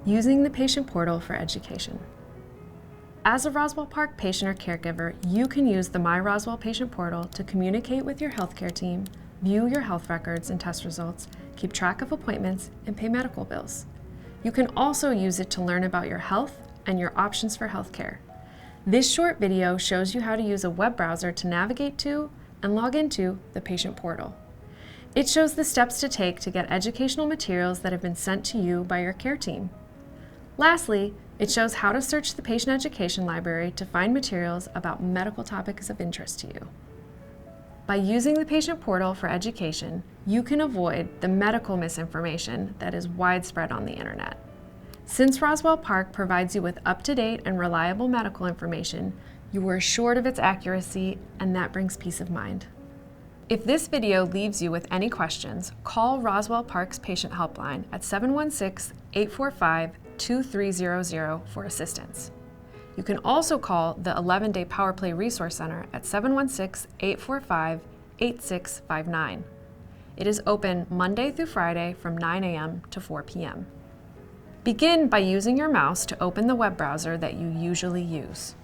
Using the patient portal for education. As a Roswell Park patient or caregiver, you can use the My Roswell Patient Portal to communicate with your healthcare team, view your health records and test results, keep track of appointments, and pay medical bills. You can also use it to learn about your health and your options for healthcare. This short video shows you how to use a web browser to navigate to and log into the patient portal. It shows the steps to take to get educational materials that have been sent to you by your care team. Lastly, it shows how to search the patient education library to find materials about medical topics of interest to you. By using the patient portal for education, you can avoid the medical misinformation that is widespread on the internet. Since Roswell Park provides you with up-to-date and reliable medical information, you are assured of its accuracy, and that brings peace of mind. If this video leaves you with any questions, call Roswell Park's patient helpline at 716-845-2300 for assistance. You can also call the 11-Day Power Play Resource Center at 716-845-8659. It is open Monday through Friday from 9 a.m. to 4 p.m. Begin by using your mouse to open the web browser that you usually use.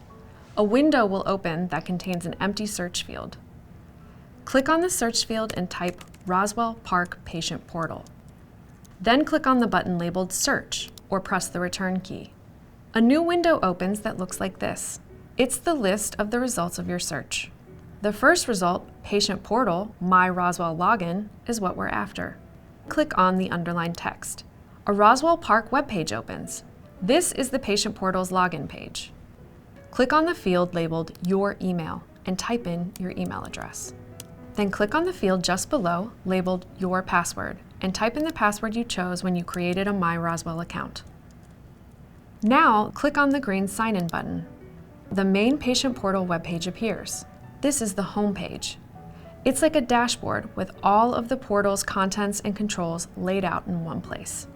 A window will open that contains an empty search field. Click on the search field and type Roswell Park Patient Portal. Then click on the button labeled Search or press the return key. A new window opens that looks like this. It's the list of the results of your search. The first result, Patient Portal, My Roswell Login, is what we're after. Click on the underlined text. A Roswell Park webpage opens. This is the Patient Portal's login page. Click on the field labeled Your Email and type in your email address. Then click on the field just below labeled Your Password and type in the password you chose when you created a My Roswell account. Now, click on the green Sign In button. The main Patient Portal webpage appears. This is the home page. It's like a dashboard with all of the portal's contents and controls laid out in one place.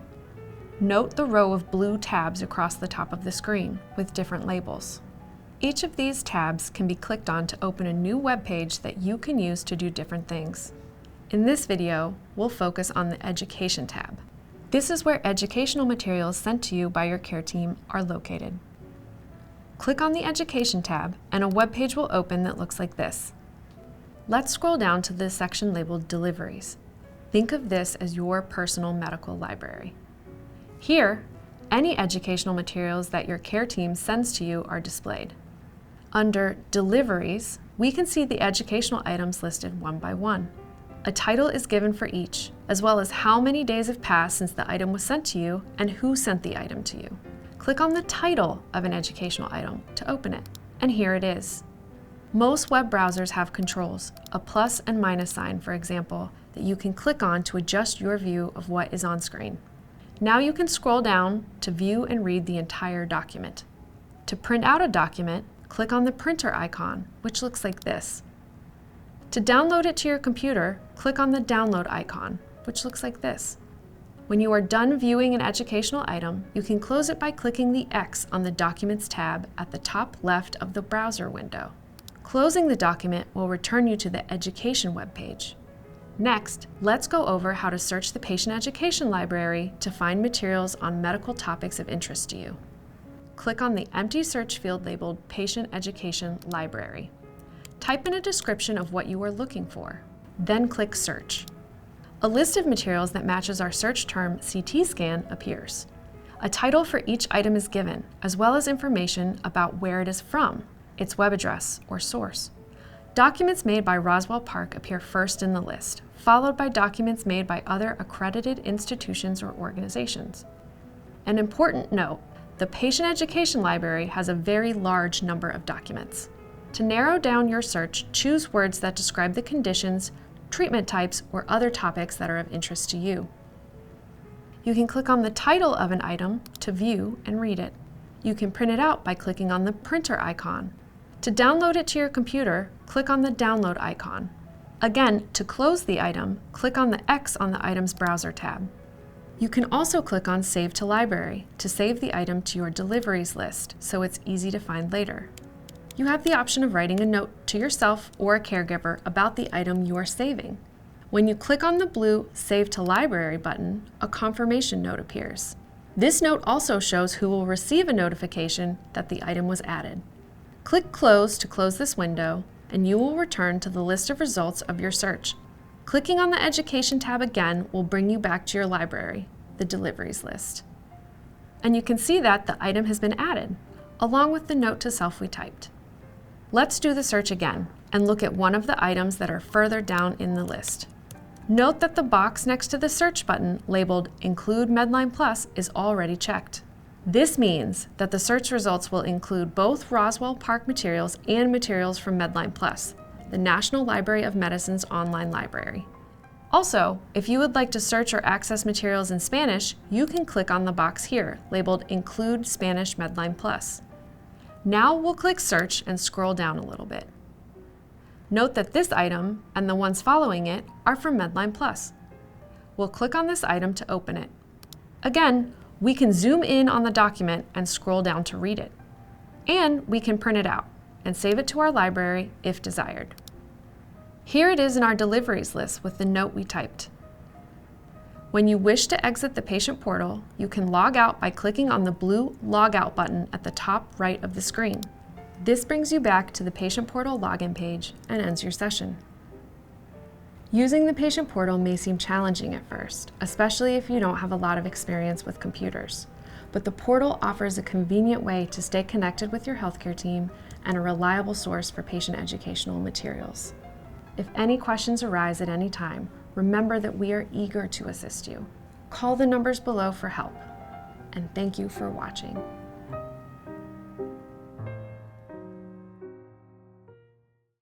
Note the row of blue tabs across the top of the screen with different labels. Each of these tabs can be clicked on to open a new web page that you can use to do different things. In this video, we'll focus on the Education tab. This is where educational materials sent to you by your care team are located. Click on the Education tab and a web page will open that looks like this. Let's scroll down to the section labeled Deliveries. Think of this as your personal medical library. Here, any educational materials that your care team sends to you are displayed. Under Deliveries, we can see the educational items listed one by one. A title is given for each, as well as how many days have passed since the item was sent to you and who sent the item to you. Click on the title of an educational item to open it, and here it is. Most web browsers have controls, a plus and minus sign, for example, that you can click on to adjust your view of what is on screen. Now you can scroll down to view and read the entire document. To print out a document, click on the printer icon, which looks like this. To download it to your computer, click on the download icon, which looks like this. When you are done viewing an educational item, you can close it by clicking the X on the Documents tab at the top left of the browser window. Closing the document will return you to the Education webpage. Next, let's go over how to search the patient education library to find materials on medical topics of interest to you. Click on the empty search field labeled Patient Education Library. Type in a description of what you are looking for, then click Search. A list of materials that matches our search term CT scan appears. A title for each item is given, as well as information about where it is from, its web address or source. Documents made by Roswell Park appear first in the list, followed by documents made by other accredited institutions or organizations. An important note, the Patient Education Library has a very large number of documents. To narrow down your search, choose words that describe the conditions, treatment types, or other topics that are of interest to you. You can click on the title of an item to view and read it. You can print it out by clicking on the printer icon. To download it to your computer, click on the download icon. Again, to close the item, click on the X on the item's browser tab. You can also click on Save to Library to save the item to your Deliveries list so it's easy to find later. You have the option of writing a note to yourself or a caregiver about the item you are saving. When you click on the blue Save to Library button, a confirmation note appears. This note also shows who will receive a notification that the item was added. Click Close to close this window, and you will return to the list of results of your search. Clicking on the Education tab again will bring you back to your library, the Deliveries list. And you can see that the item has been added, along with the note to self we typed. Let's do the search again and look at one of the items that are further down in the list. Note that the box next to the search button labeled Include Medline Plus is already checked. This means that the search results will include both Roswell Park materials and materials from Medline Plus, the National Library of Medicine's online library. Also, if you would like to search or access materials in Spanish, you can click on the box here labeled Include Spanish Medline Plus. Now we'll click Search and scroll down a little bit. Note that this item and the ones following it are from Medline Plus. We'll click on this item to open it. Again, we can zoom in on the document and scroll down to read it. And we can print it out and save it to our library if desired. Here it is in our Deliveries list with the note we typed. When you wish to exit the patient portal, you can log out by clicking on the blue Log Out button at the top right of the screen. This brings you back to the patient portal login page and ends your session. Using the patient portal may seem challenging at first, especially if you don't have a lot of experience with computers. But the portal offers a convenient way to stay connected with your healthcare team and a reliable source for patient educational materials. If any questions arise at any time, remember that we are eager to assist you. Call the numbers below for help. And thank you for watching.